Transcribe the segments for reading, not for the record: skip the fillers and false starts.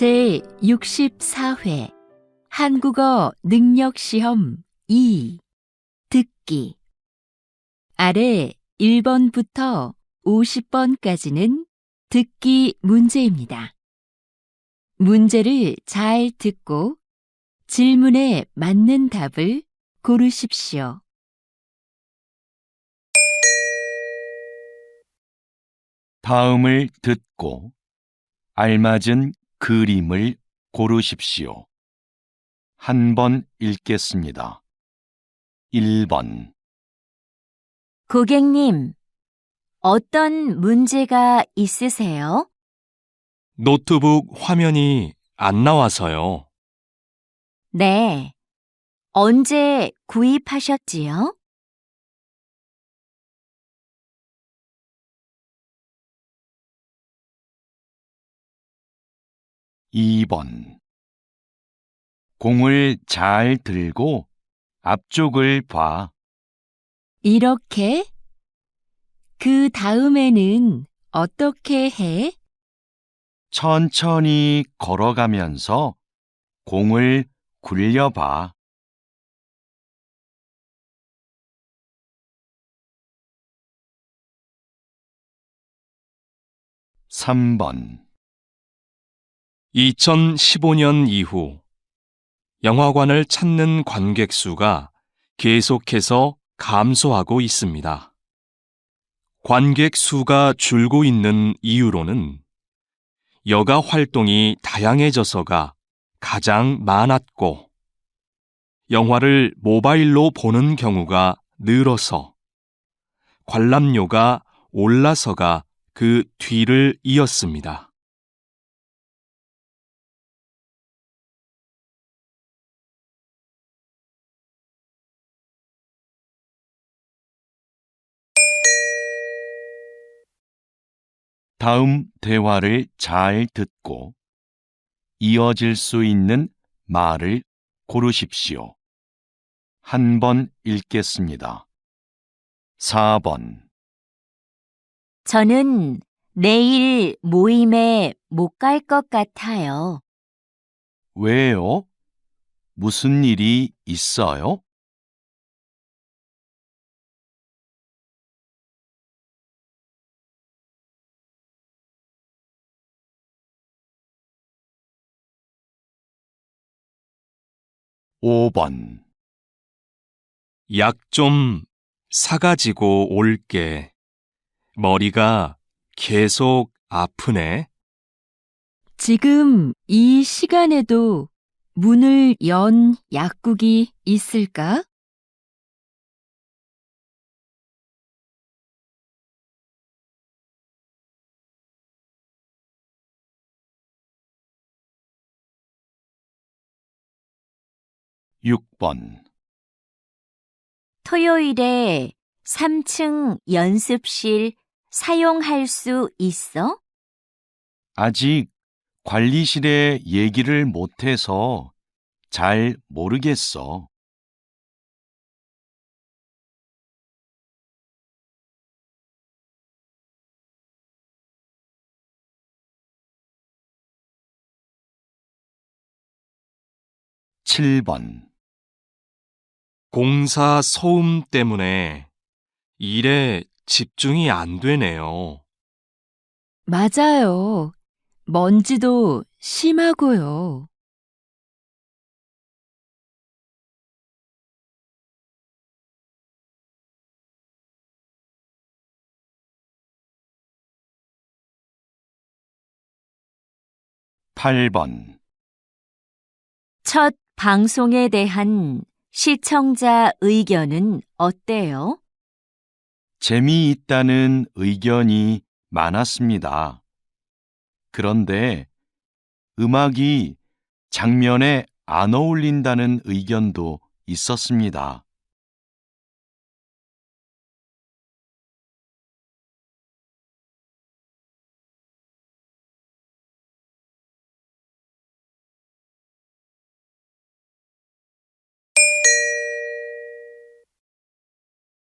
제64회 한국어 능력시험 2 듣기 아래 1번부터 50번까지는 듣기 문제입니다. 문제를 잘 듣고 질문에 맞는 답을 고르십시오. 다음을 듣고 알맞은 그림을 고르십시오. 한 번 읽겠습니다. 1번. 고객님, 어떤 문제가 있으세요? 노트북 화면이 안 나와서요. 네. 언제 구입하셨지요? 2번. 공을 잘 들고 앞쪽을 봐. 이렇게? 그 다음에는 어떻게 해? 천천히 걸어가면서 공을 굴려봐. 3번. 2015년 이후 영화관을 찾는 관객 수가 계속해서 감소하고 있습니다. 관객 수가 줄고 있는 이유로는 여가 활동이 다양해져서가 가장 많았고, 영화를 모바일로 보는 경우가 늘어서, 관람료가 올라서가 그 뒤를 이었습니다. 다음 대화를 잘 듣고 이어질 수 있는 말을 고르십시오. 한 번 읽겠습니다. 4번. 저는 내일 모임에 못 갈 것 같아요. 왜요? 무슨 일이 있어요? 5번. 약 좀 사가지고 올게. 머리가 계속 아프네. 지금 이 시간에도 문을 연 약국이 있을까? 6번. 토요일에 3층 연습실 사용할 수 있어? 아직 관리실에 얘기를 못해서 잘 모르겠어. 7번. 공사 소음 때문에 일에 집중이 안 되네요. 맞아요. 먼지도 심하고요. 8번. 첫 방송에 대한 시청자 의견은 어때요? 재미있다는 의견이 많았습니다. 그런데 음악이 장면에 안 어울린다는 의견도 있었습니다.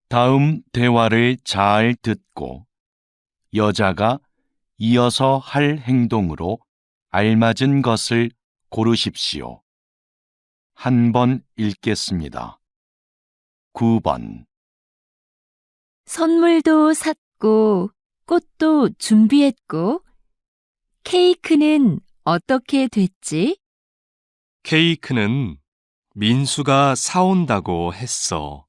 다음 대화를 잘 듣고 여자가 이어서 할 행동으로 알맞은 것을 고르십시오. 한 번 읽겠습니다. 9번. 선물도 샀고, 꽃도 준비했고, 케이크는 어떻게 됐지? 케이크는 민수가 사온다고 했어.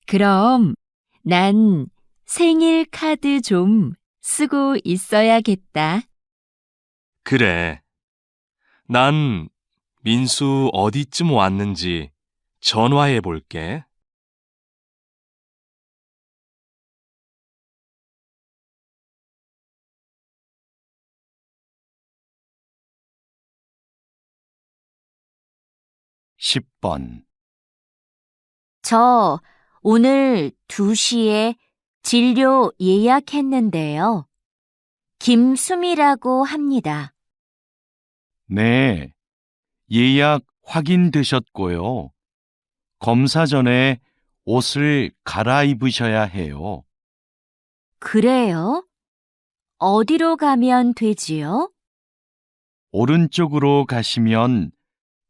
그럼 난 생일 카드 좀 쓰고 있어야겠다. 그래. 난 민수 어디쯤 왔는지 전화해 볼게. 10번. 저 오늘 2시에 진료 예약했는데요. 김수미라고 합니다. 네, 예약 확인되셨고요. 검사 전에 옷을 갈아입으셔야 해요. 그래요? 어디로 가면 되지요? 오른쪽으로 가시면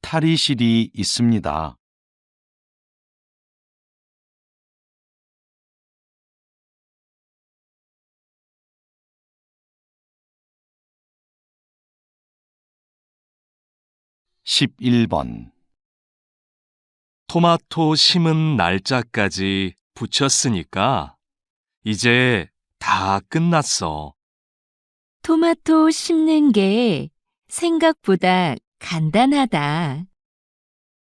탈의실이 있습니다. 11번. 토마토 심은 날짜까지 붙였으니까 이제 다 끝났어. 토마토 심는 게 생각보다 간단하다.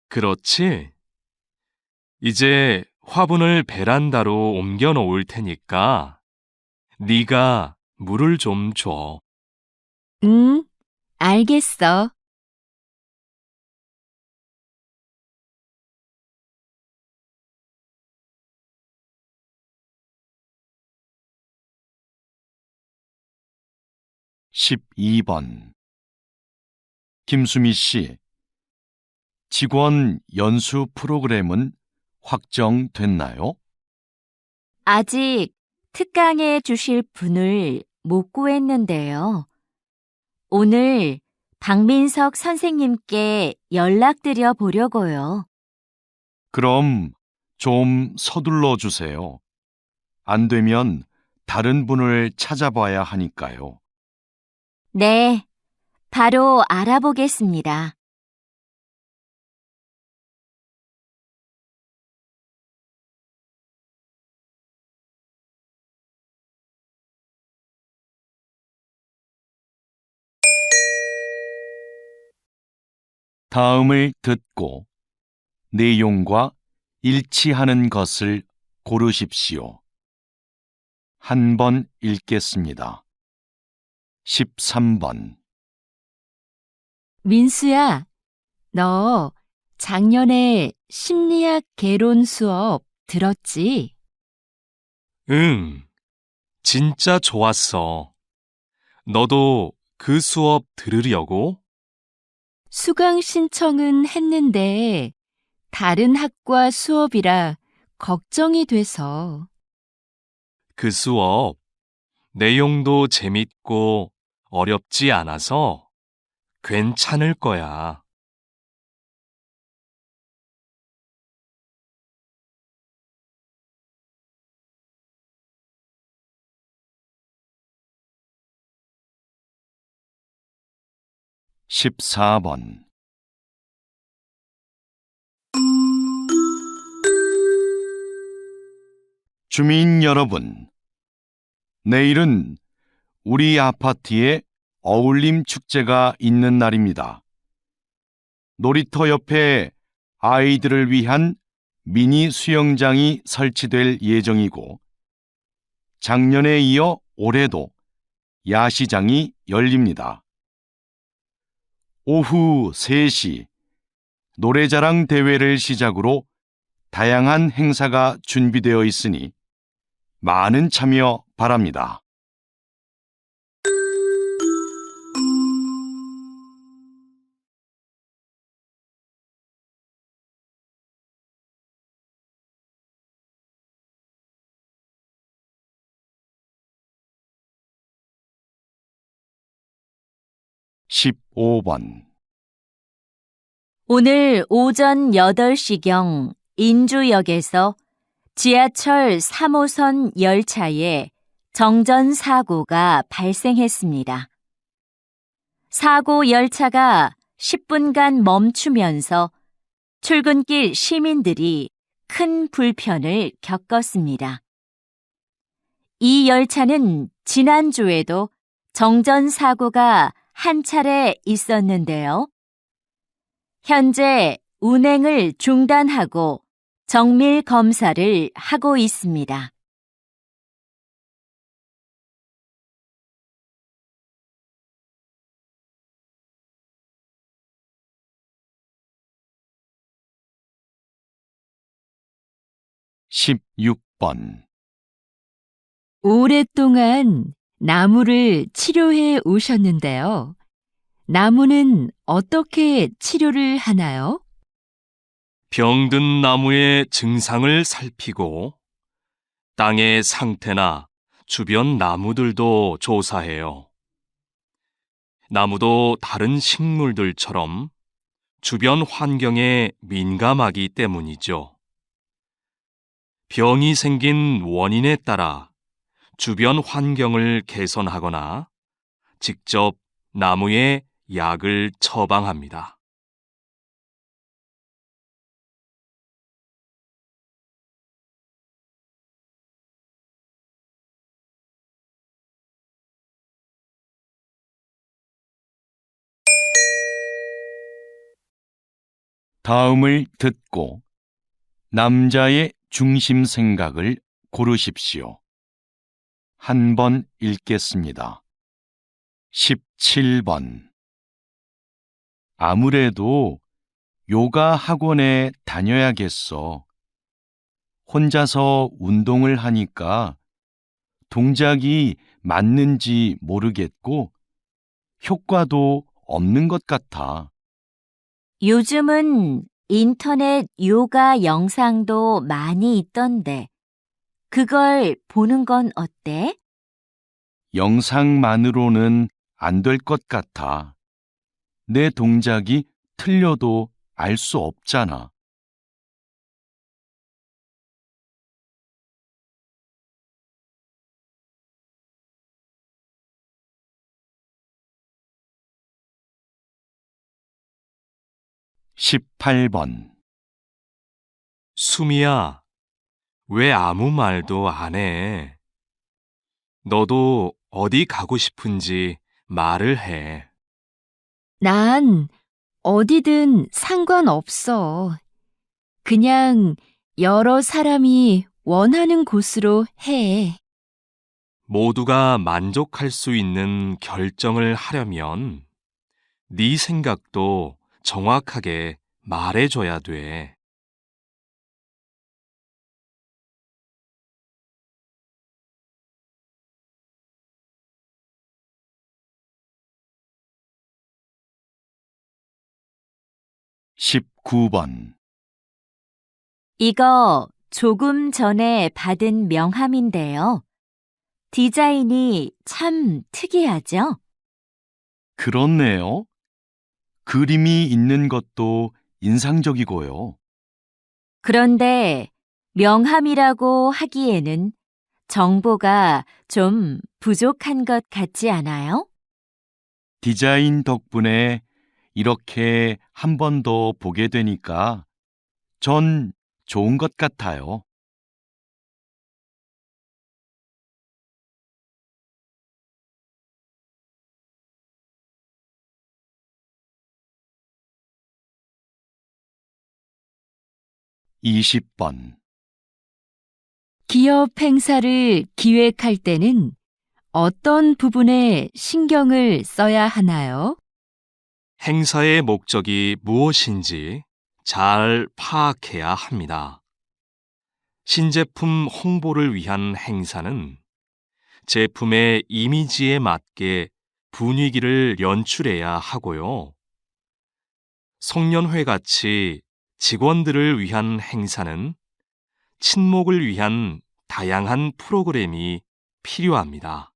그렇지? 이제 화분을 베란다로 옮겨 놓을 테니까 네가 물을 좀 줘. 응, 알겠어. 12번. 김수미 씨, 직원 연수 프로그램은 확정됐나요? 아직 특강해 주실 분을 못 구했는데요. 오늘 박민석 선생님께 연락드려 보려고요. 그럼 좀 서둘러 주세요. 안 되면 다른 분을 찾아봐야 하니까요. 네, 바로 알아보겠습니다. '다음을 듣고 내용과 일치하는 것을 고르십시오. 한 번 읽겠습니다. 13번. 민수야, 너 작년에 심리학 개론 수업 들었지? 응, 진짜 좋았어. 너도 그 수업 들으려고? 수강 신청은 했는데 다른 학과 수업이라 걱정이 돼서. 그 수업 내용도 재밌고 어렵지 않아서 괜찮을 거야. 14번. 주민 여러분, 내일은 우리 아파트에 어울림 축제가 있는 날입니다. 놀이터 옆에 아이들을 위한 미니 수영장이 설치될 예정이고, 작년에 이어 올해도 야시장이 열립니다. 오후 3시 노래자랑 대회를 시작으로 다양한 행사가 준비되어 있으니 많은 참여 바랍니다. 15번. 오늘 오전 8시경 인주역에서 지하철 3호선 열차에 정전 사고가 발생했습니다. 사고 열차가 10분간 멈추면서 출근길 시민들이 큰 불편을 겪었습니다. 이 열차는 지난주에도 정전 사고가 한 차례 있었는데요. 현재 운행을 중단하고 정밀 검사를 하고 있습니다. (16번) 오랫동안 나무를 치료해 오셨는데요. 나무는 어떻게 치료를 하나요? 병든 나무의 증상을 살피고 땅의 상태나 주변 나무들도 조사해요. 나무도 다른 식물들처럼 주변 환경에 민감하기 때문이죠. 병이 생긴 원인에 따라 주변 환경을 개선하거나 직접 나무에 약을 처방합니다. 다음을 듣고 남자의 중심 생각을 고르십시오. 한 번 읽겠습니다. 17번. 아무래도 요가 학원에 다녀야겠어. 혼자서 운동을 하니까 동작이 맞는지 모르겠고 효과도 없는 것 같아. 요즘은 인터넷 요가 영상도 많이 있던데, 그걸 보는 건 어때? 영상만으로는 안 될 것 같아. 내 동작이 틀려도 알 수 없잖아. (18번) 수미야, 왜 아무 말도 안 해? 너도 어디 가고 싶은지 말을 해. 난 어디든 상관없어. 그냥 여러 사람이 원하는 곳으로 해. 모두가 만족할 수 있는 결정을 하려면 네 생각도 정확하게 말해줘야 돼. (19번) 이거 조금 전에 받은 명함인데요. 디자인이 참 특이하죠? 그렇네요. 그림이 있는 것도 인상적이고요. 그런데 명함이라고 하기에는 정보가 좀 부족한 것 같지 않아요? 디자인 덕분에 이렇게 한 번 더 보게 되니까 전 좋은 것 같아요. (20번) 기업 행사를 기획할 때는 어떤 부분에 신경을 써야 하나요? 행사의 목적이 무엇인지 잘 파악해야 합니다. 신제품 홍보를 위한 행사는 제품의 이미지에 맞게 분위기를 연출해야 하고요. 송년회 같이 직원들을 위한 행사는 친목을 위한 다양한 프로그램이 필요합니다.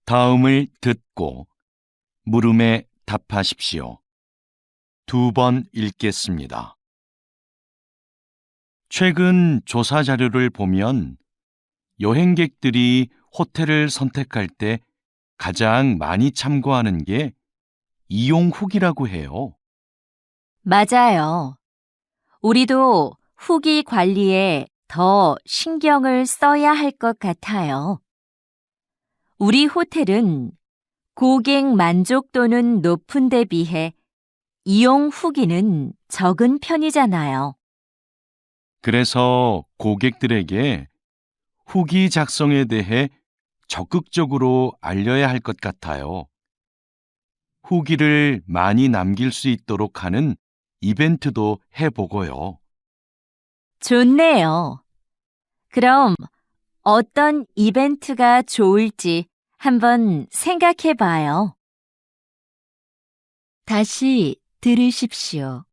다음을 듣고 물음에 답하십시오. 2번 읽겠습니다. 최근 조사 자료를 보면 여행객들이 호텔을 선택할 때 가장 많이 참고하는 게 이용 후기라고 해요. 맞아요. 우리도 후기 관리에 더 신경을 써야 할 것 같아요. 우리 호텔은 고객 만족도는 높은 데 비해 이용 후기는 적은 편이잖아요. 그래서 고객들에게 후기 작성에 대해 적극적으로 알려야 할 것 같아요. 후기를 많이 남길 수 있도록 하는 이벤트도 해보고요. 좋네요. 그럼 어떤 이벤트가 좋을지 한번 생각해 봐요. 다시 들으십시오.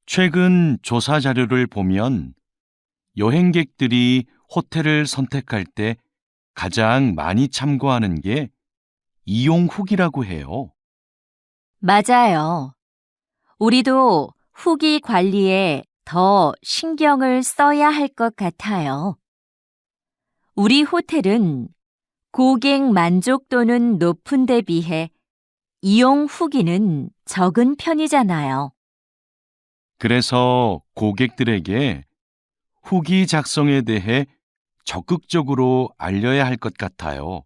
최근 조사 자료를 보면 여행객들이 호텔을 선택할 때 가장 많이 참고하는 게 이용 후기라고 해요. 맞아요. 우리도 후기 관리에 더 신경을 써야 할 것 같아요. 우리 호텔은 고객 만족도는 높은 데 비해 이용 후기는 적은 편이잖아요. 그래서 고객들에게 후기 작성에 대해 적극적으로 알려야 할 것 같아요.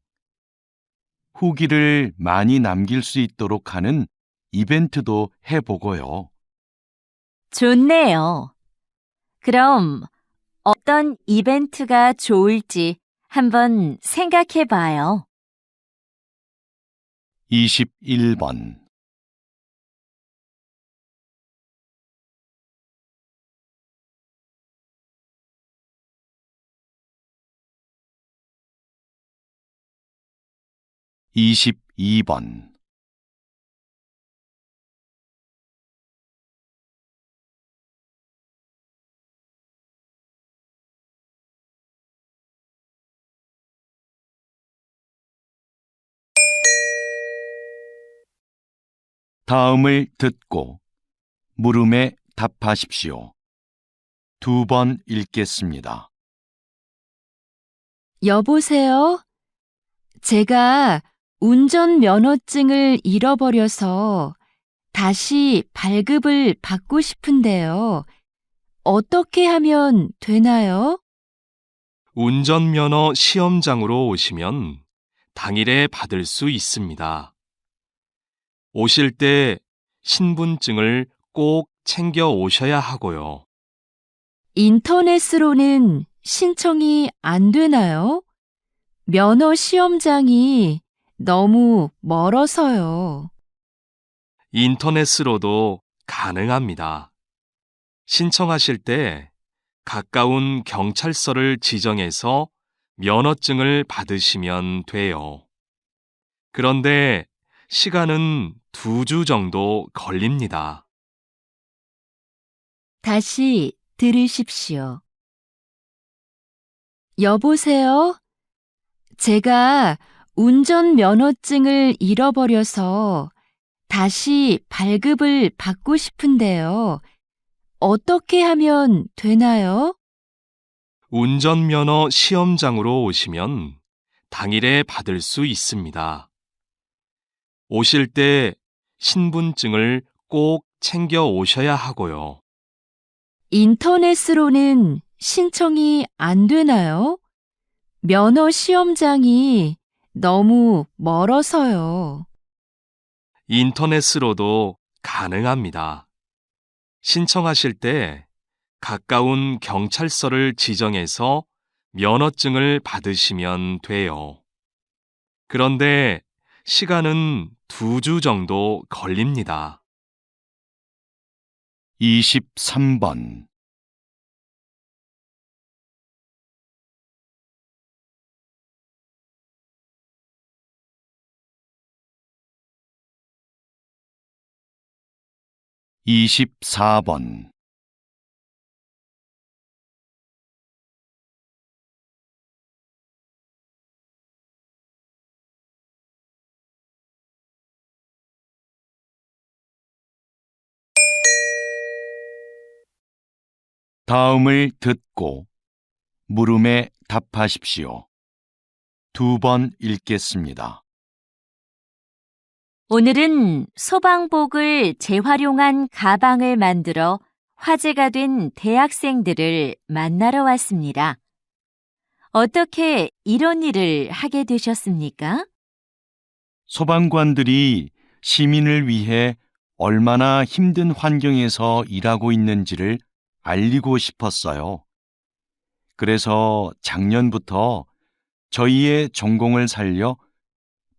후기를 많이 남길 수 있도록 하는 이벤트도 해보고요. 좋네요. 그럼 어떤 이벤트가 좋을지 한번 생각해 봐요. 21번 22번 다음을 듣고 물음에 답하십시오. 2번 읽겠습니다. 여보세요? 제가 운전면허증을 잃어버려서 다시 발급을 받고 싶은데요. 어떻게 하면 되나요? 운전면허 시험장으로 오시면 당일에 받을 수 있습니다. 오실 때 신분증을 꼭 챙겨 오셔야 하고요. 인터넷으로는 신청이 안 되나요? 면허 시험장이 너무 멀어서요. 인터넷으로도 가능합니다. 신청하실 때 가까운 경찰서를 지정해서 면허증을 받으시면 돼요. 그런데 시간은 2주 정도 걸립니다. 다시 들으십시오. 여보세요? 제가 운전면허증을 잃어버려서 다시 발급을 받고 싶은데요. 어떻게 하면 되나요? 운전면허 시험장으로 오시면 당일에 받을 수 있습니다. 오실 때 신분증을 꼭 챙겨 오셔야 하고요. 인터넷으로는 신청이 안 되나요? 면허 시험장이 너무 멀어서요. 인터넷으로도 가능합니다. 신청하실 때 가까운 경찰서를 지정해서 면허증을 받으시면 돼요. 그런데 시간은 2주 정도 걸립니다. 23번 24번 다음을 듣고 물음에 답하십시오. 2번 읽겠습니다. 오늘은 소방복을 재활용한 가방을 만들어 화제가 된 대학생들을 만나러 왔습니다. 어떻게 이런 일을 하게 되셨습니까? 소방관들이 시민을 위해 얼마나 힘든 환경에서 일하고 있는지를 알리고 싶었어요. 그래서 작년부터 저희의 전공을 살려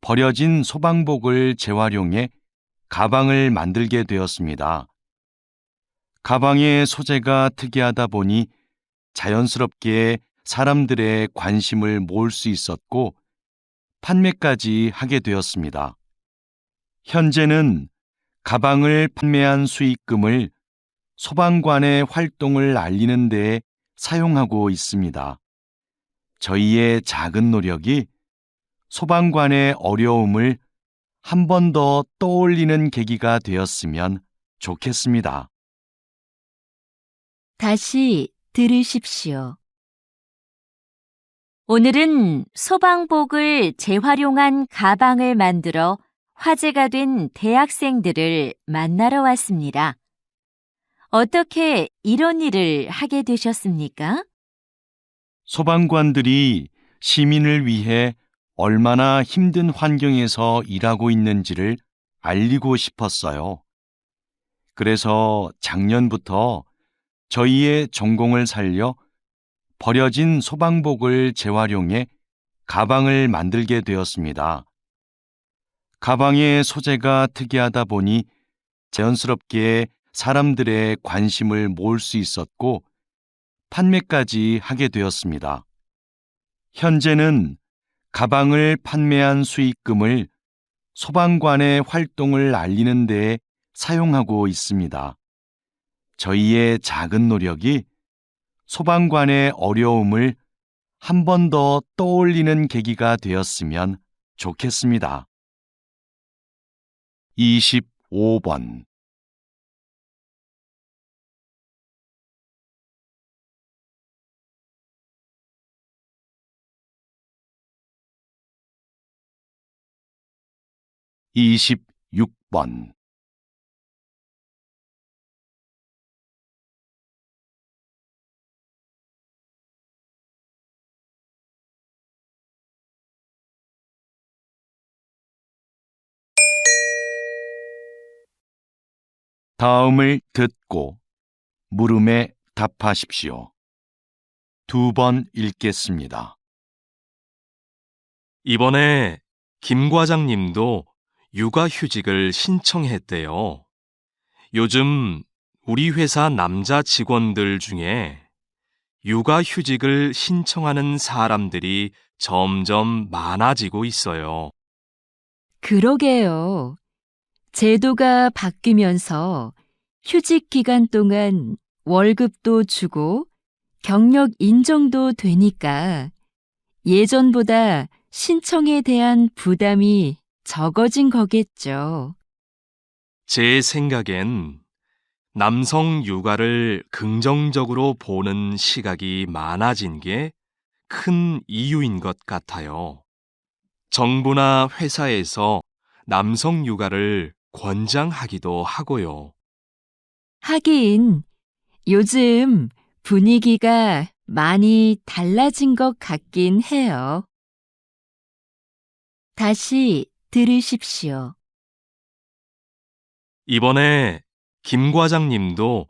버려진 소방복을 재활용해 가방을 만들게 되었습니다. 가방의 소재가 특이하다 보니 자연스럽게 사람들의 관심을 모을 수 있었고 판매까지 하게 되었습니다. 현재는 가방을 판매한 수익금을 소방관의 활동을 알리는 데 사용하고 있습니다. 저희의 작은 노력이 소방관의 어려움을 한 번 더 떠올리는 계기가 되었으면 좋겠습니다. 다시 들으십시오. 오늘은 소방복을 재활용한 가방을 만들어 화제가 된 대학생들을 만나러 왔습니다. 어떻게 이런 일을 하게 되셨습니까? 소방관들이 시민을 위해 얼마나 힘든 환경에서 일하고 있는지를 알리고 싶었어요. 그래서 작년부터 저희의 전공을 살려 버려진 소방복을 재활용해 가방을 만들게 되었습니다. 가방의 소재가 특이하다 보니 자연스럽게 사람들의 관심을 모을 수 있었고 판매까지 하게 되었습니다. 현재는 가방을 판매한 수익금을 소방관의 활동을 알리는 데 사용하고 있습니다. 저희의 작은 노력이 소방관의 어려움을 한 번 더 떠올리는 계기가 되었으면 좋겠습니다. 25번 (26번) 다음을 듣고 물음에 답하십시오. 2번 읽겠습니다. 이번에 김 과장님도 육아휴직을 신청했대요. 요즘 우리 회사 남자 직원들 중에 육아휴직을 신청하는 사람들이 점점 많아지고 있어요. 그러게요. 제도가 바뀌면서 휴직 기간 동안 월급도 주고 경력 인정도 되니까 예전보다 신청에 대한 부담이 적어진 거겠죠. 제 생각엔 남성 육아를 긍정적으로 보는 시각이 많아진 게 큰 이유인 것 같아요. 정부나 회사에서 남성 육아를 권장하기도 하고요. 하긴 요즘 분위기가 많이 달라진 것 같긴 해요. 다시 들으십시오. 이번에 김 과장님도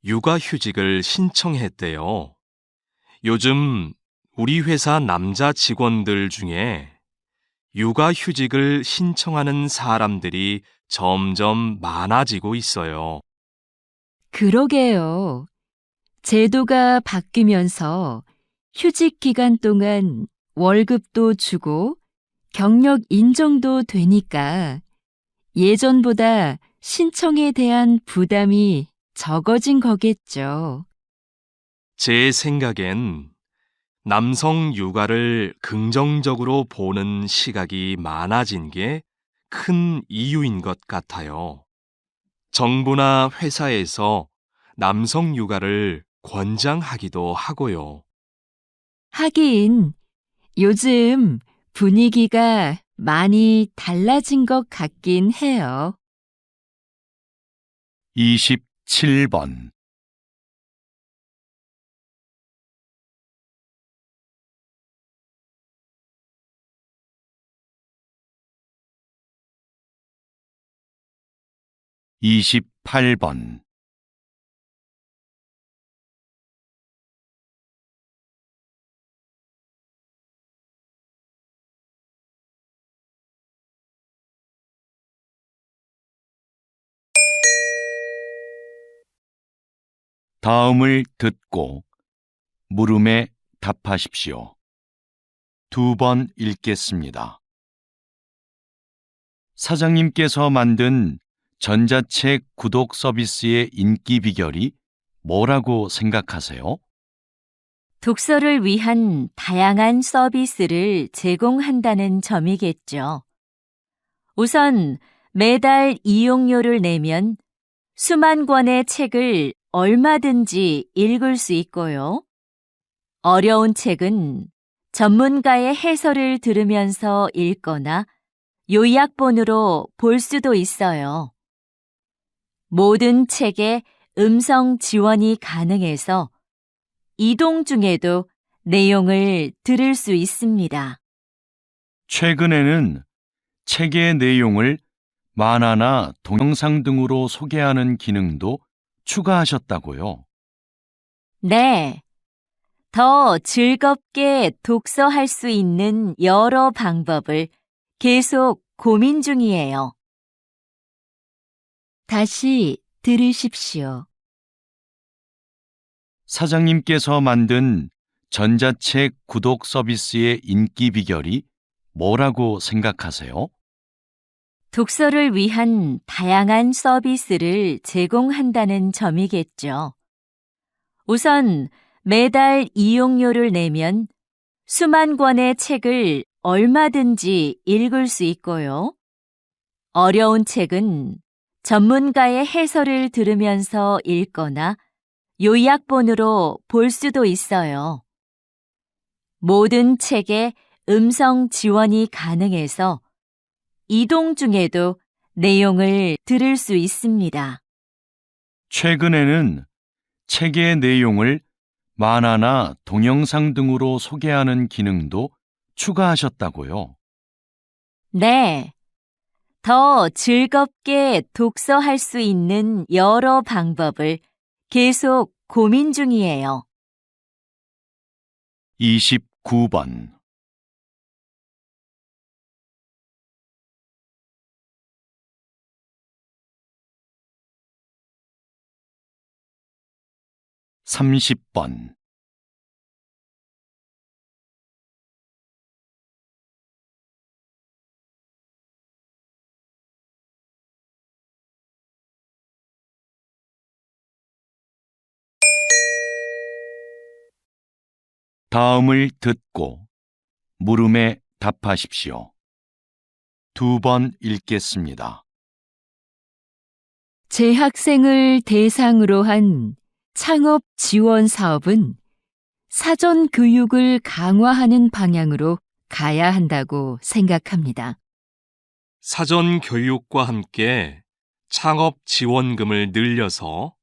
육아휴직을 신청했대요. 요즘 우리 회사 남자 직원들 중에 육아휴직을 신청하는 사람들이 점점 많아지고 있어요. 그러게요. 제도가 바뀌면서 휴직 기간 동안 월급도 주고 경력 인정도 되니까 예전보다 신청에 대한 부담이 적어진 거겠죠. 제 생각엔 남성 육아를 긍정적으로 보는 시각이 많아진 게 큰 이유인 것 같아요. 정부나 회사에서 남성 육아를 권장하기도 하고요. 하긴, 요즘 분위기가 많이 달라진 것 같긴 해요. 27번. 28번. '다음을 듣고 물음에 답하십시오. 2번 읽겠습니다. 사장님께서 만든 전자책 구독 서비스의 인기 비결이 뭐라고 생각하세요? 독서를 위한 다양한 서비스를 제공한다는 점이겠죠. 우선 매달 이용료를 내면 수만 권의 책을 얼마든지 읽을 수 있고요. 어려운 책은 전문가의 해설을 들으면서 읽거나 요약본으로 볼 수도 있어요. 모든 책에 음성 지원이 가능해서 이동 중에도 내용을 들을 수 있습니다. 최근에는 책의 내용을 만화나 동영상 등으로 소개하는 기능도 추가하셨다고요. 네. 더 즐겁게 독서할 수 있는 여러 방법을 계속 고민 중이에요. 다시 들으십시오. 사장님께서 만든 전자책 구독 서비스의 인기 비결이 뭐라고 생각하세요? 독서를 위한 다양한 서비스를 제공한다는 점이겠죠. 우선 매달 이용료를 내면 수만 권의 책을 얼마든지 읽을 수 있고요. 어려운 책은 전문가의 해설을 들으면서 읽거나 요약본으로 볼 수도 있어요. 모든 책에 음성 지원이 가능해서 이동 중에도 내용을 들을 수 있습니다. 최근에는 책의 내용을 만화나 동영상 등으로 소개하는 기능도 추가하셨다고요. 네. 더 즐겁게 독서할 수 있는 여러 방법을 계속 고민 중이에요. 29번. 30번. '다음을 듣고 물음에 답하십시오. 2번 읽겠습니다. 재학생을 대상으로 한 창업 지원 사업은 사전 교육을 강화하는 방향으로 가야 한다고 생각합니다. 사전 교육과 함께 창업 지원금을 늘려서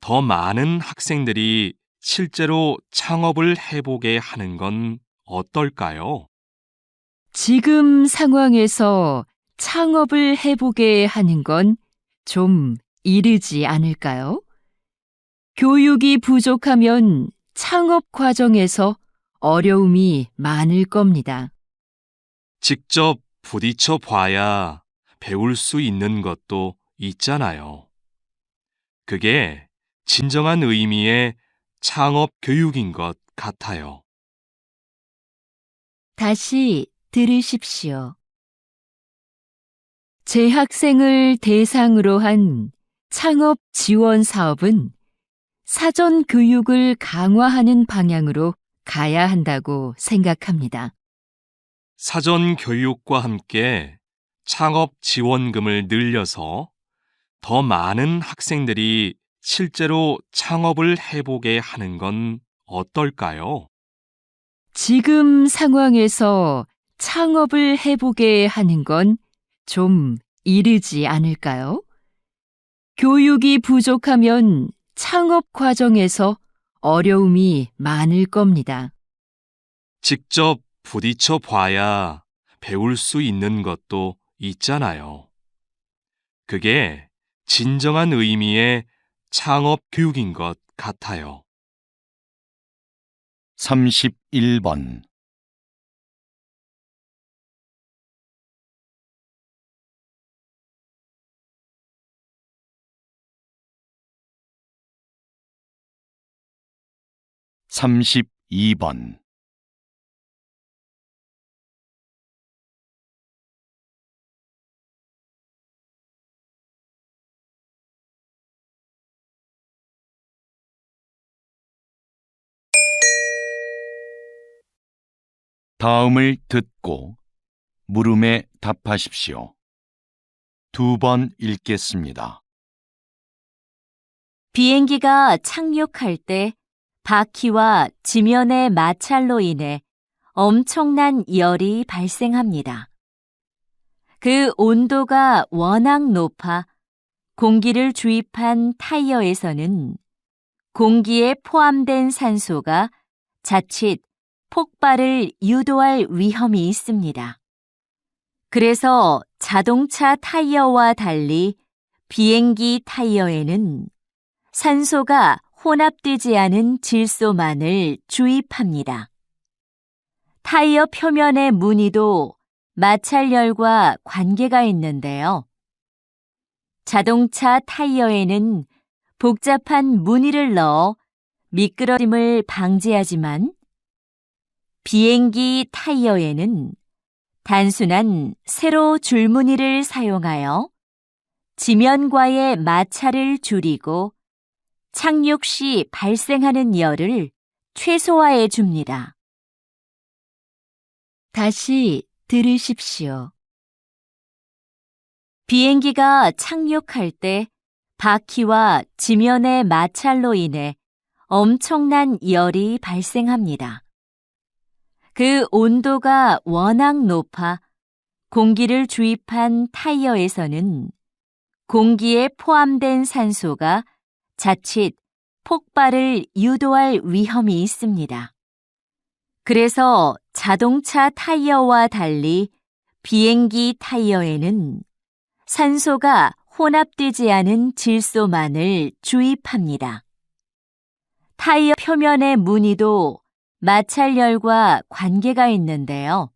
더 많은 학생들이 실제로 창업을 해보게 하는 건 어떨까요? 지금 상황에서 창업을 해보게 하는 건 좀 이르지 않을까요? 교육이 부족하면 창업 과정에서 어려움이 많을 겁니다. 직접 부딪혀 봐야 배울 수 있는 것도 있잖아요. 그게 진정한 의미의 창업 교육인 것 같아요. 다시 들으십시오. 재학생을 대상으로 한 창업 지원 사업은 사전 교육을 강화하는 방향으로 가야 한다고 생각합니다. 사전 교육과 함께 창업 지원금을 늘려서 더 많은 학생들이 실제로 창업을 해보게 하는 건 어떨까요? 지금 상황에서 창업을 해보게 하는 건 좀 이르지 않을까요? 교육이 부족하면 창업 과정에서 어려움이 많을 겁니다. 직접 부딪혀 봐야 배울 수 있는 것도 있잖아요. 그게 진정한 의미의 창업 교육인 것 같아요. 31번. 삼십이 번. 다음을 듣고 물음에 답하십시오. 2번 읽겠습니다. 비행기가 착륙할 때 바퀴와 지면의 마찰로 인해 엄청난 열이 발생합니다. 그 온도가 워낙 높아 공기를 주입한 타이어에서는 공기에 포함된 산소가 자칫 폭발을 유도할 위험이 있습니다. 그래서 자동차 타이어와 달리 비행기 타이어에는 산소가 혼합되지 않은 질소만을 주입합니다. 타이어 표면의 무늬도 마찰열과 관계가 있는데요. 자동차 타이어에는 복잡한 무늬를 넣어 미끄러짐을 방지하지만 비행기 타이어에는 단순한 세로 줄무늬를 사용하여 지면과의 마찰을 줄이고 착륙 시 발생하는 열을 최소화해 줍니다. 다시 들으십시오. 비행기가 착륙할 때 바퀴와 지면의 마찰로 인해 엄청난 열이 발생합니다. 그 온도가 워낙 높아 공기를 주입한 타이어에서는 공기에 포함된 산소가 자칫 폭발을 유도할 위험이 있습니다. 그래서 자동차 타이어와 달리 비행기 타이어에는 산소가 혼합되지 않은 질소만을 주입합니다. 타이어 표면의 무늬도 마찰열과 관계가 있는데요.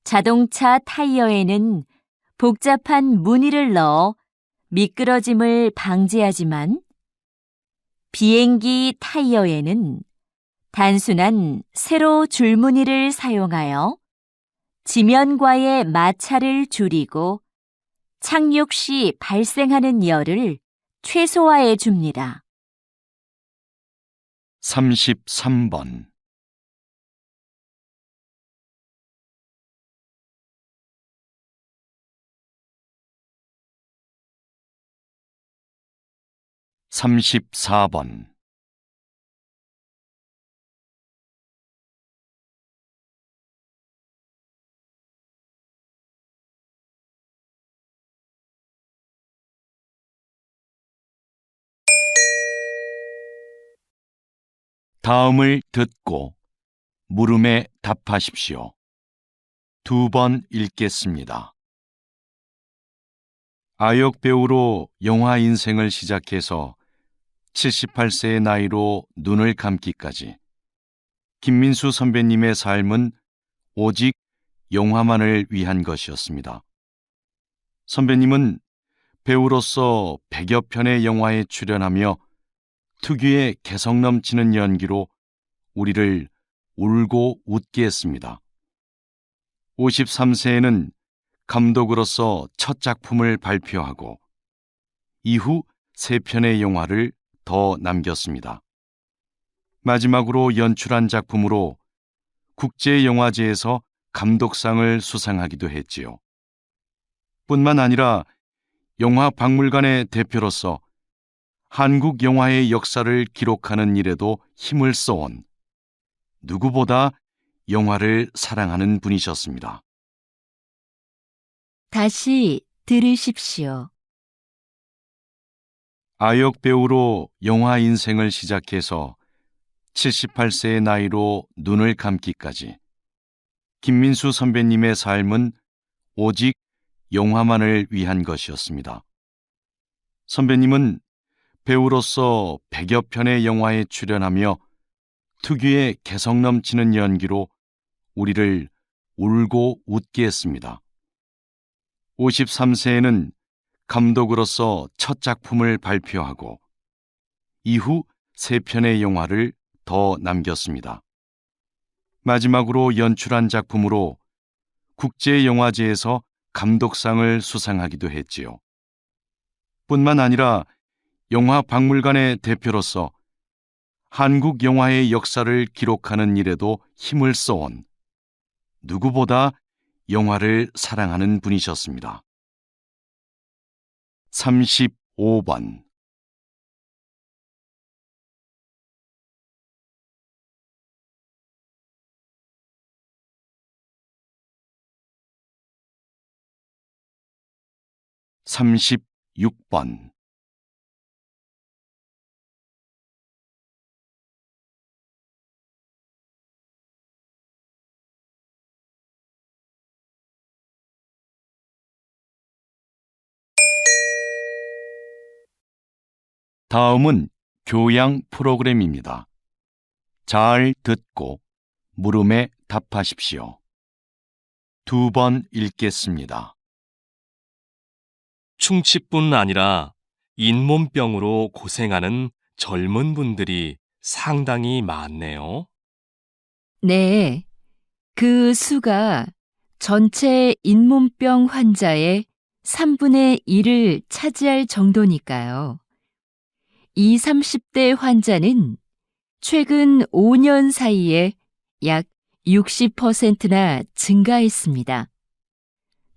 자동차 타이어에는 복잡한 무늬를 넣어 미끄러짐을 방지하지만 비행기 타이어에는 단순한 세로 줄무늬를 사용하여 지면과의 마찰을 줄이고 착륙 시 발생하는 열을 최소화해 줍니다. 33번. 삼십사 번. 다음을 듣고 물음에 답하십시오. 2번 읽겠습니다. 아역 배우로 영화 인생을 시작해서 78세의 나이로 눈을 감기까지 김민수 선배님의 삶은 오직 영화만을 위한 것이었습니다. 선배님은 배우로서 100여 편의 영화에 출연하며 특유의 개성 넘치는 연기로 우리를 울고 웃게 했습니다. 53세에는 감독으로서 첫 작품을 발표하고 이후 3편의 영화를 더 남겼습니다. 마지막으로 연출한 작품으로 국제영화제에서 감독상을 수상하기도 했지요. 뿐만 아니라 영화 박물관의 대표로서 한국 영화의 역사를 기록하는 일에도 힘을 써온 누구보다 영화를 사랑하는 분이셨습니다. 다시 들으십시오. 아역 배우로 영화 인생을 시작해서 78세의 나이로 눈을 감기까지 김민수 선배님의 삶은 오직 영화만을 위한 것이었습니다. 선배님은 배우로서 100여 편의 영화에 출연하며 특유의 개성 넘치는 연기로 우리를 울고 웃게 했습니다. 53세에는 감독으로서 첫 작품을 발표하고 이후 3편의 영화를 더 남겼습니다. 마지막으로 연출한 작품으로 국제영화제에서 감독상을 수상하기도 했지요. 뿐만 아니라 영화 박물관의 대표로서 한국 영화의 역사를 기록하는 일에도 힘을 써온 누구보다 영화를 사랑하는 분이셨습니다. 35번 36번 다음은 교양 프로그램입니다. 잘 듣고 물음에 답하십시오. 2번 읽겠습니다. 충치뿐 아니라 잇몸병으로 고생하는 젊은 분들이 상당히 많네요. 네, 그 수가 전체 잇몸병 환자의 3분의 1을 차지할 정도니까요. 20, 30대 환자는 최근 5년 사이에 약 60%나 증가했습니다.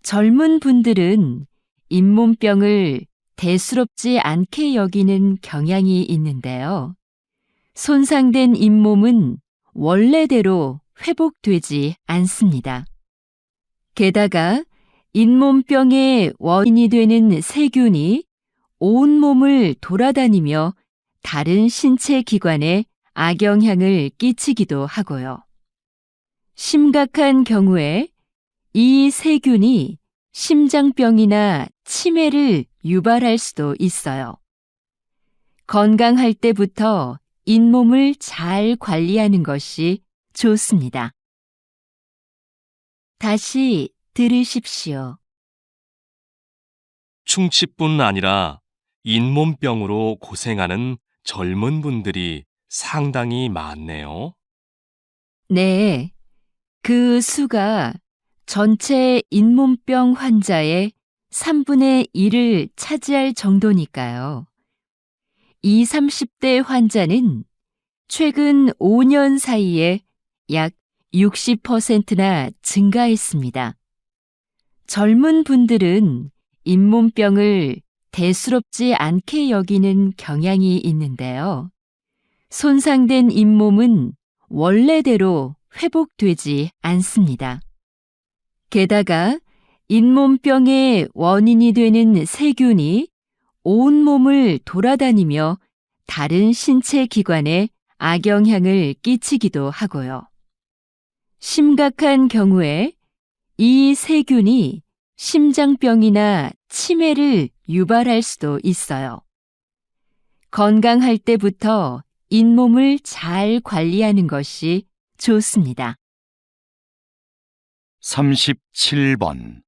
젊은 분들은 잇몸병을 대수롭지 않게 여기는 경향이 있는데요. 손상된 잇몸은 원래대로 회복되지 않습니다. 게다가 잇몸병의 원인이 되는 세균이 온몸을 돌아다니며 다른 신체 기관에 악영향을 끼치기도 하고요. 심각한 경우에 이 세균이 심장병이나 치매를 유발할 수도 있어요. 건강할 때부터 잇몸을 잘 관리하는 것이 좋습니다. 다시 들으십시오. 충치뿐 아니라 잇몸병으로 고생하는 젊은 분들이 상당히 많네요. 네, 그 수가 전체 잇몸병 환자의 3분의 1을 차지할 정도니까요. 20, 30대 환자는 최근 5년 사이에 약 60%나 증가했습니다. 젊은 분들은 잇몸병을 대수롭지 않게 여기는 경향이 있는데요. 손상된 잇몸은 원래대로 회복되지 않습니다. 게다가 잇몸병의 원인이 되는 세균이 온몸을 돌아다니며 다른 신체 기관에 악영향을 끼치기도 하고요. 심각한 경우에 이 세균이 심장병이나 치매를 유발할 수도 있어요. 건강할 때부터 잇몸을 잘 관리하는 것이 좋습니다. 37번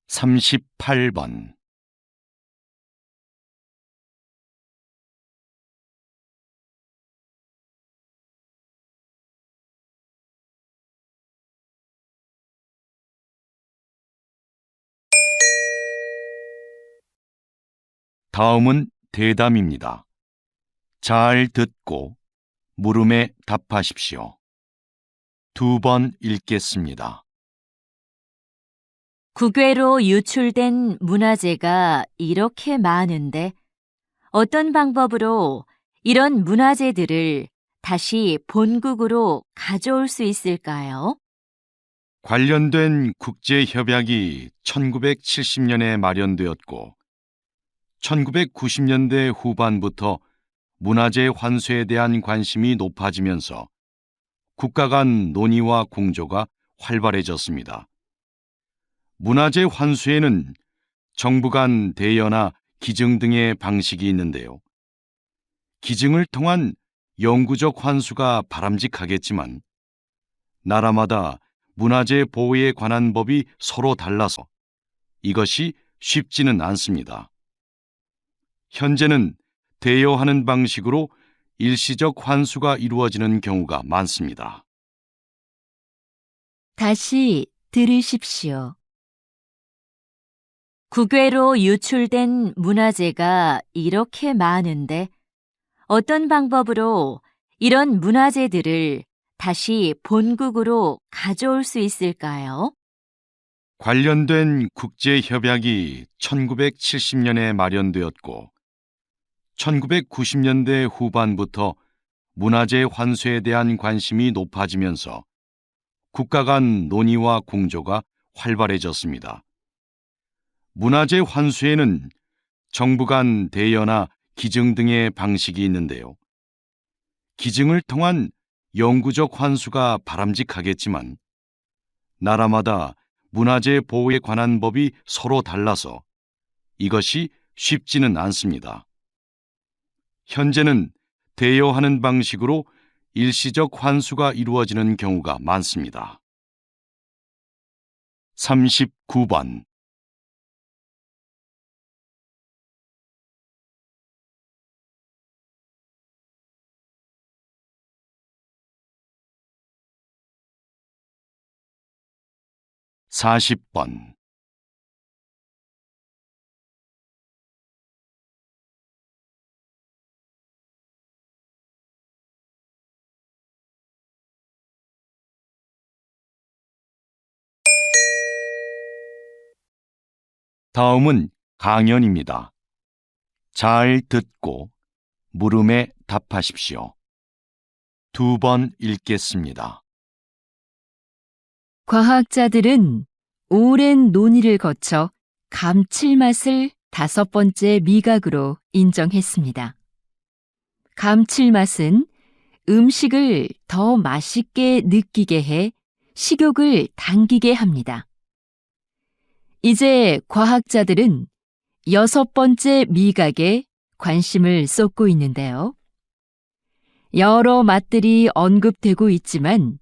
38번 '다음은 대담입니다. 잘 듣고 물음에 답하십시오. 2번 읽겠습니다. 국외로 유출된 문화재가 이렇게 많은데 어떤 방법으로 이런 문화재들을 다시 본국으로 가져올 수 있을까요? 관련된 국제협약이 1970년에 마련되었고 1990년대 후반부터 문화재 환수에 대한 관심이 높아지면서 국가 간 논의와 공조가 활발해졌습니다. 문화재 환수에는 정부 간 대여나 기증 등의 방식이 있는데요. 기증을 통한 영구적 환수가 바람직하겠지만 나라마다 문화재 보호에 관한 법이 서로 달라서 이것이 쉽지는 않습니다. 현재는 대여하는 방식으로 일시적 환수가 이루어지는 경우가 많습니다. 다시 들으십시오. 국외로 유출된 문화재가 이렇게 많은데 어떤 방법으로 이런 문화재들을 다시 본국으로 가져올 수 있을까요? 관련된 국제협약이 1970년에 마련되었고 1990년대 후반부터 문화재 환수에 대한 관심이 높아지면서 국가 간 논의와 공조가 활발해졌습니다. 문화재 환수에는 정부 간 대여나 기증 등의 방식이 있는데요. 기증을 통한 영구적 환수가 바람직하겠지만 나라마다 문화재 보호에 관한 법이 서로 달라서 이것이 쉽지는 않습니다. 현재는 대여하는 방식으로 일시적 환수가 이루어지는 경우가 많습니다. 39번 40번 다음은 강연입니다. 잘 듣고 물음에 답하십시오. 2번 읽겠습니다. 과학자들은 오랜 논의를 거쳐 감칠맛을 5번째 미각으로 인정했습니다. 감칠맛은 음식을 더 맛있게 느끼게 해 식욕을 당기게 합니다. 이제 과학자들은 6번째 미각에 관심을 쏟고 있는데요. 여러 맛들이 언급되고 있지만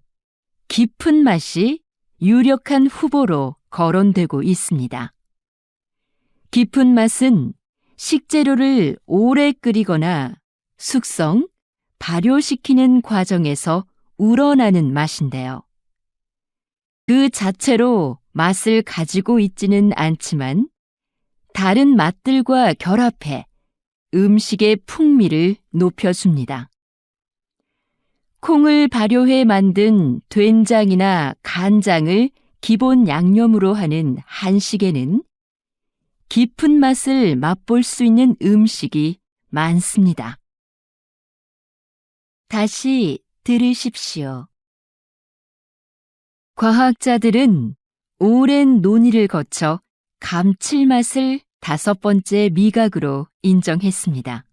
깊은 맛이 유력한 후보로 거론되고 있습니다. 깊은 맛은 식재료를 오래 끓이거나 숙성, 발효시키는 과정에서 우러나는 맛인데요. 그 자체로 맛을 가지고 있지는 않지만 다른 맛들과 결합해 음식의 풍미를 높여줍니다. 콩을 발효해 만든 된장이나 간장을 기본 양념으로 하는 한식에는 깊은 맛을 맛볼 수 있는 음식이 많습니다. 다시 들으십시오. 과학자들은 오랜 논의를 거쳐 감칠맛을 5번째 미각으로 인정했습니다.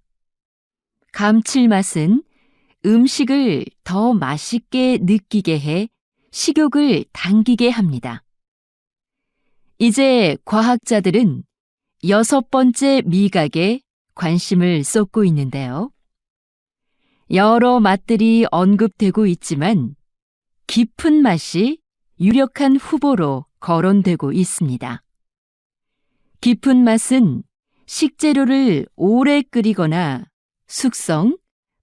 감칠맛은 음식을 더 맛있게 느끼게 해 식욕을 당기게 합니다. 이제 과학자들은 6번째 미각에 관심을 쏟고 있는데요. 여러 맛들이 언급되고 있지만 깊은 맛이 유력한 후보로 거론되고 있습니다. 깊은 맛은 식재료를 오래 끓이거나 숙성,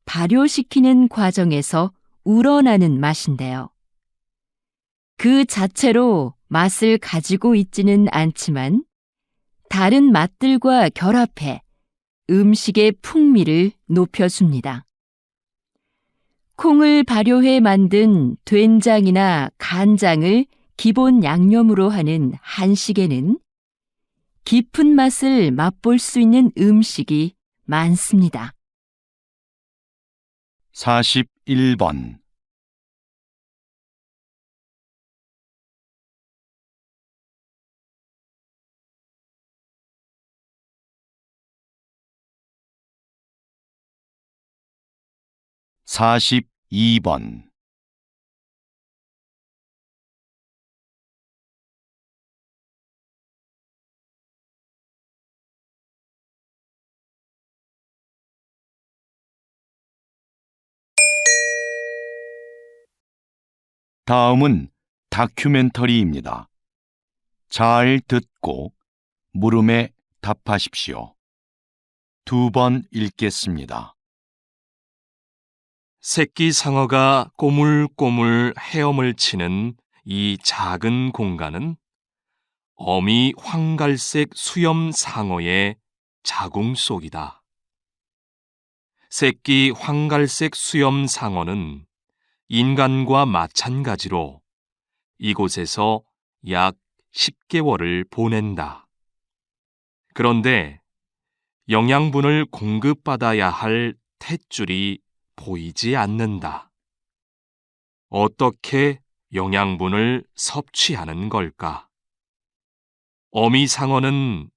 발효시키는 과정에서 우러나는 맛인데요. 그 자체로 맛을 가지고 있지는 않지만 다른 맛들과 결합해 음식의 풍미를 높여줍니다. 콩을 발효해 만든 된장이나 간장을 기본 양념으로 하는 한식에는 깊은 맛을 맛볼 수 있는 음식이 많습니다. 41번. (42번) 다음은 다큐멘터리입니다. 잘 듣고 물음에 답하십시오. 2번 읽겠습니다. 새끼 상어가 꼬물꼬물 헤엄을 치는 이 작은 공간은 어미 황갈색 수염 상어의 자궁 속이다. 새끼 황갈색 수염 상어는 인간과 마찬가지로 이곳에서 약 10개월을 보낸다. 그런데 영양분을 공급받아야 할 탯줄이 보이지 않는다. 어떻게 영양분을 섭취하는 걸까? 어미 상어는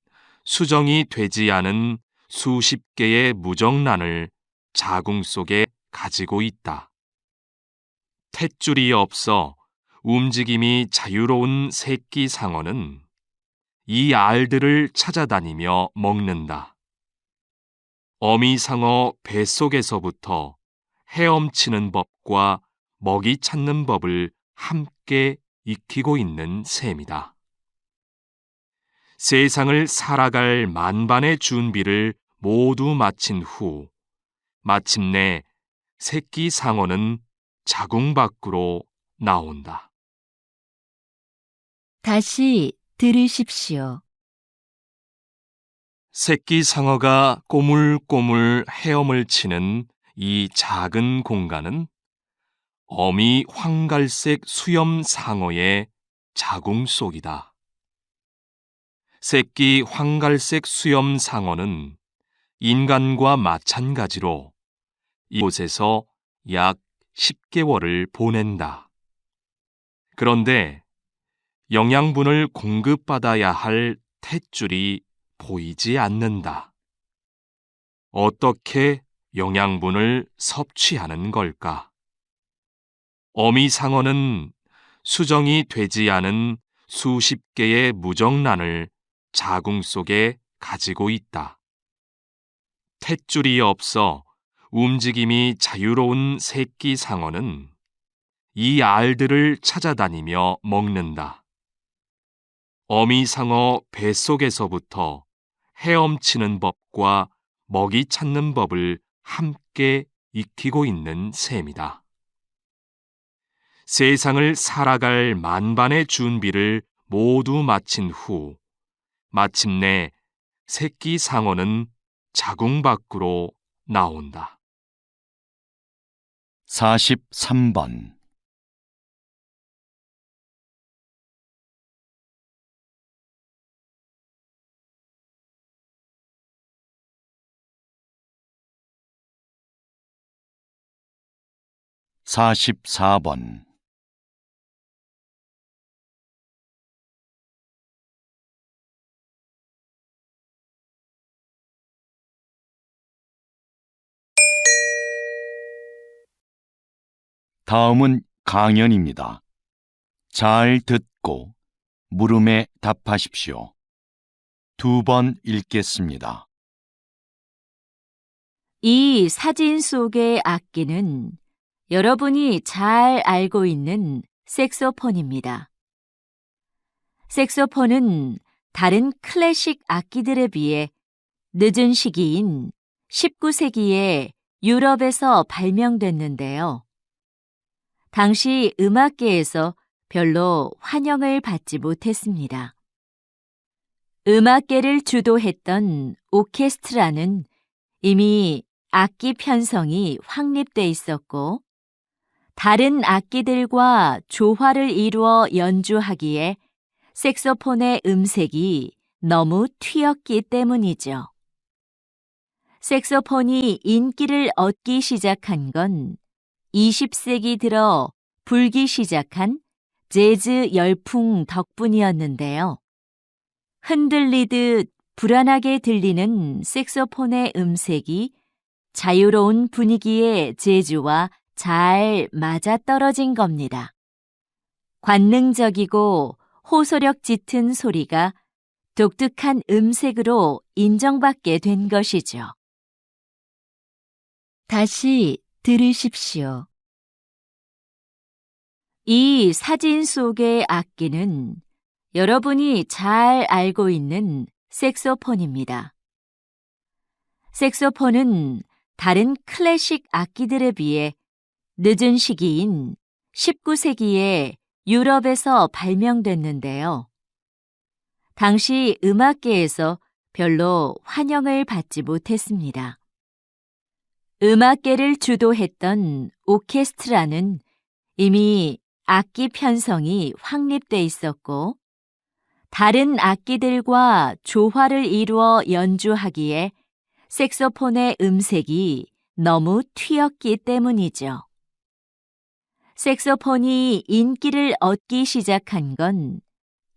수정이 되지 않은 수십 개의 무정란을 자궁 속에 가지고 있다. 탯줄이 없어 움직임이 자유로운 새끼 상어는 이 알들을 찾아다니며 먹는다. 어미 상어 뱃속에서부터 헤엄치는 법과 먹이 찾는 법을 함께 익히고 있는 셈이다. 세상을 살아갈 만반의 준비를 모두 마친 후 마침내 새끼 상어는 자궁 밖으로 나온다. 다시 들으십시오. 새끼 상어가 꼬물꼬물 헤엄을 치는 이 작은 공간은 어미 황갈색 수염 상어의 자궁 속이다. 새끼 황갈색 수염 상어는 인간과 마찬가지로 이곳에서 약 10개월을 보낸다. 그런데 영양분을 공급받아야 할 탯줄이 보이지 않는다. 어떻게 영양분을 섭취하는 걸까? 어미 상어는 수정이 되지 않은 수십 개의 무정란을 자궁 속에 가지고 있다. 탯줄이 없어 움직임이 자유로운 새끼 상어는 이 알들을 찾아다니며 먹는다. 어미 상어 뱃속에서부터 헤엄치는 법과 먹이 찾는 법을 함께 익히고 있는 셈이다. 세상을 살아갈 만반의 준비를 모두 마친 후 마침내 새끼 상어는 자궁 밖으로 나온다. 43번. (44번) 다음은 강연입니다. 잘 듣고 물음에 답하십시오. 2번 읽겠습니다. 이 사진 속의 악기는 여러분이 잘 알고 있는 색소폰입니다. 색소폰은 다른 클래식 악기들에 비해 늦은 시기인 19세기에 유럽에서 발명됐는데요. 당시 음악계에서 별로 환영을 받지 못했습니다. 음악계를 주도했던 오케스트라는 이미 악기 편성이 확립돼 있었고, 다른 악기들과 조화를 이루어 연주하기에 색소폰의 음색이 너무 튀었기 때문이죠. 색소폰이 인기를 얻기 시작한 건 20세기 들어 불기 시작한 재즈 열풍 덕분이었는데요. 흔들리듯 불안하게 들리는 색소폰의 음색이 자유로운 분위기의 재즈와 잘 맞아떨어진 겁니다. 관능적이고 호소력 짙은 소리가 독특한 음색으로 인정받게 된 것이죠. 다시 들으십시오. 이 사진 속의 악기는 여러분이 잘 알고 있는 색소폰입니다. 색소폰은 다른 클래식 악기들에 비해 늦은 시기인 19세기에 유럽에서 발명됐는데요. 당시 음악계에서 별로 환영을 받지 못했습니다. 음악계를 주도했던 오케스트라는 이미 악기 편성이 확립돼 있었고, 다른 악기들과 조화를 이루어 연주하기에 색소폰의 음색이 너무 튀었기 때문이죠. 색소폰이 인기를 얻기 시작한 건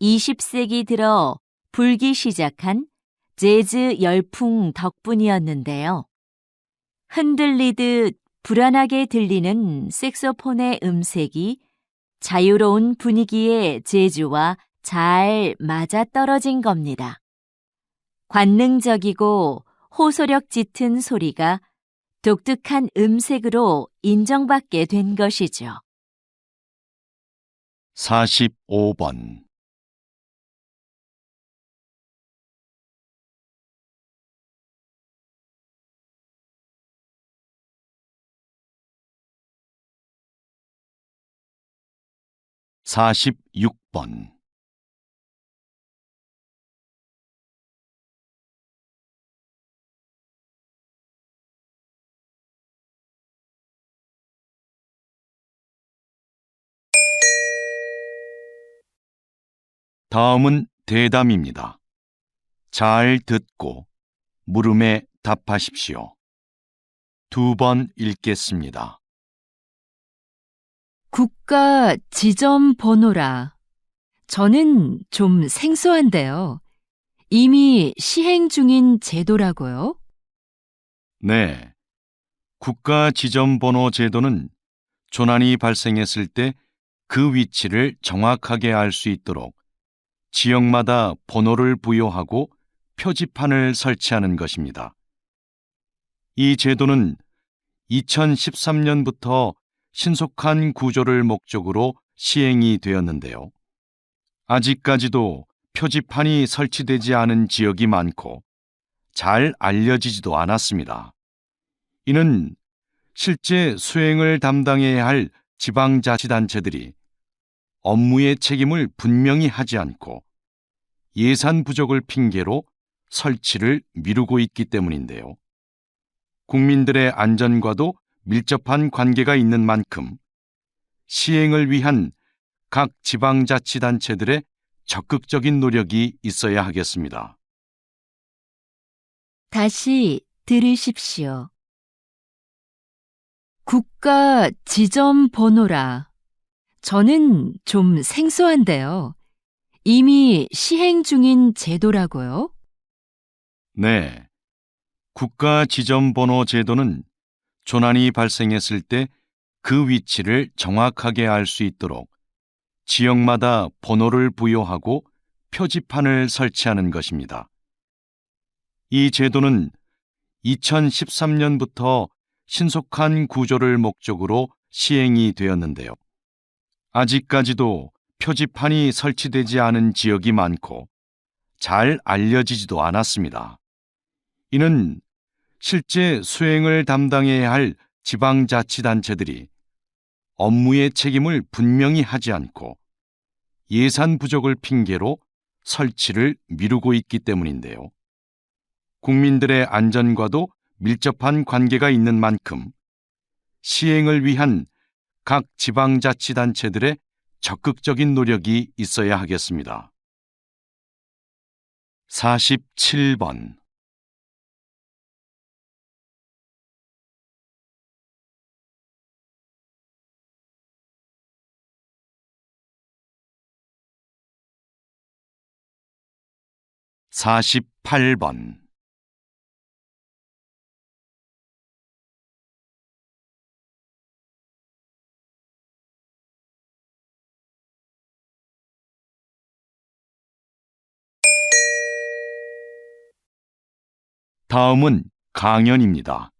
20세기 들어 불기 시작한 재즈 열풍 덕분이었는데요. 흔들리듯 불안하게 들리는 색소폰의 음색이 자유로운 분위기의 재즈와 잘 맞아떨어진 겁니다. 관능적이고 호소력 짙은 소리가 독특한 음색으로 인정받게 된 것이죠. 45번. (46번) 다음은 대담입니다. 잘 듣고 물음에 답하십시오. 2번 읽겠습니다. 국가 지점 번호라. 저는 좀 생소한데요. 이미 시행 중인 제도라고요? 네. 국가 지점번호 제도는 조난이 발생했을 때 그 위치를 정확하게 알 수 있도록 지역마다 번호를 부여하고 표지판을 설치하는 것입니다. 이 제도는 2013년부터 신속한 구조를 목적으로 시행이 되었는데요. 아직까지도 표지판이 설치되지 않은 지역이 많고 잘 알려지지도 않았습니다. 이는 실제 수행을 담당해야 할 지방자치단체들이 업무의 책임을 분명히 하지 않고 예산 부족을 핑계로 설치를 미루고 있기 때문인데요. 국민들의 안전과도 밀접한 관계가 있는 만큼 시행을 위한 각 지방자치단체들의 적극적인 노력이 있어야 하겠습니다. 다시 들으십시오. 국가 지점 번호라. 저는 좀 생소한데요. 이미 시행 중인 제도라고요? 네. 국가 지점번호 제도는 조난이 발생했을 때 그 위치를 정확하게 알 수 있도록 지역마다 번호를 부여하고 표지판을 설치하는 것입니다. 이 제도는 2013년부터 신속한 구조를 목적으로 시행이 되었는데요. 아직까지도 표지판이 설치되지 않은 지역이 많고 잘 알려지지도 않았습니다. 이는 실제 수행을 담당해야 할 지방자치단체들이 업무의 책임을 분명히 하지 않고 예산 부족을 핑계로 설치를 미루고 있기 때문인데요. 국민들의 안전과도 밀접한 관계가 있는 만큼 시행을 위한 각 지방자치단체들의 적극적인 노력이 있어야 하겠습니다. 47번 48번 '다음은 강연입니다.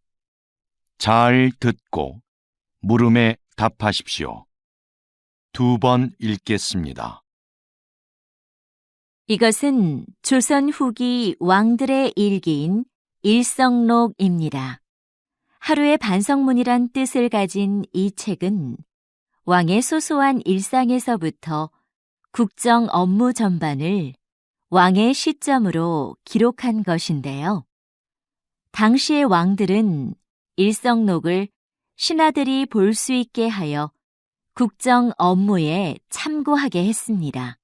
잘 듣고 물음에 답하십시오. 2번 읽겠습니다. 이것은 조선 후기 왕들의 일기인 일성록입니다. 하루의 반성문이란 뜻을 가진 이 책은 왕의 소소한 일상에서부터 국정 업무 전반을 왕의 시점으로 기록한 것인데요. 당시의 왕들은 일성록을 신하들이 볼 수 있게 하여 국정 업무에 참고하게 했습니다.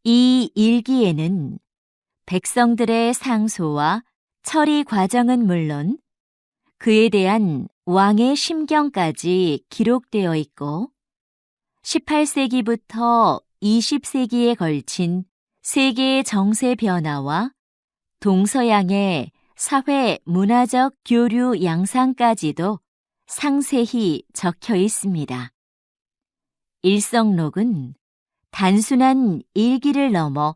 이 일기에는 백성들의 상소와 처리 과정은 물론 그에 대한 왕의 심경까지 기록되어 있고 18세기부터 20세기에 걸친 세계의 정세 변화와 동서양의 사회 문화적 교류 양상까지도 상세히 적혀 있습니다. 일성록은 단순한 일기를 넘어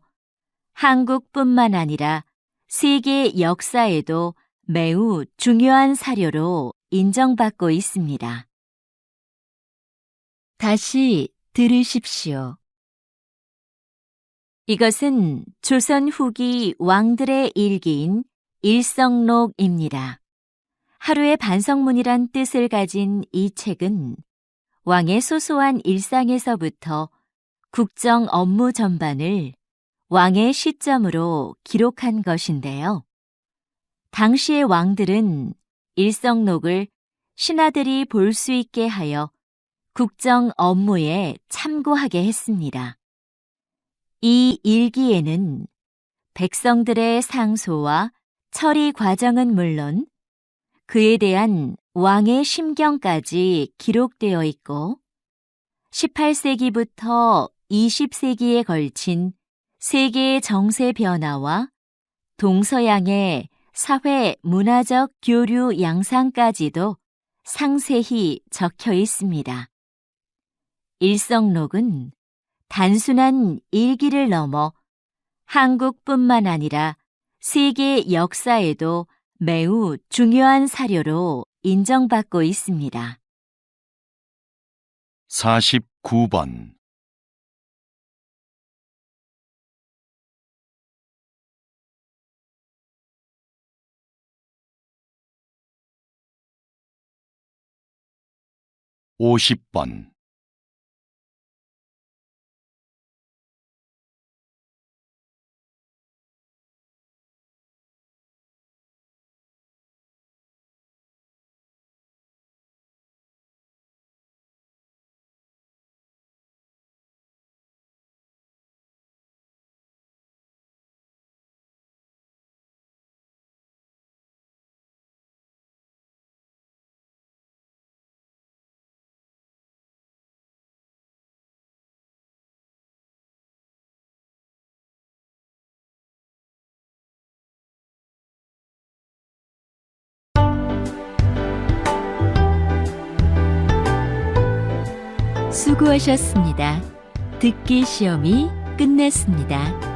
한국뿐만 아니라 세계 역사에도 매우 중요한 사료로 인정받고 있습니다. 다시 들으십시오. 이것은 조선 후기 왕들의 일기인 일성록입니다. 하루의 반성문이란 뜻을 가진 이 책은 왕의 소소한 일상에서부터 국정 업무 전반을 왕의 시점으로 기록한 것인데요. 당시의 왕들은 일성록을 신하들이 볼 수 있게 하여 국정 업무에 참고하게 했습니다. 이 일기에는 백성들의 상소와 처리 과정은 물론 그에 대한 왕의 심경까지 기록되어 있고 18세기부터 20세기에 걸친 세계의 정세 변화와 동서양의 사회 문화적 교류 양상까지도 상세히 적혀 있습니다. 일성록은 단순한 일기를 넘어 한국뿐만 아니라 세계 역사에도 매우 중요한 사료로 인정받고 있습니다. 49번 50번 '수고하셨습니다. 듣기 시험이 끝났습니다.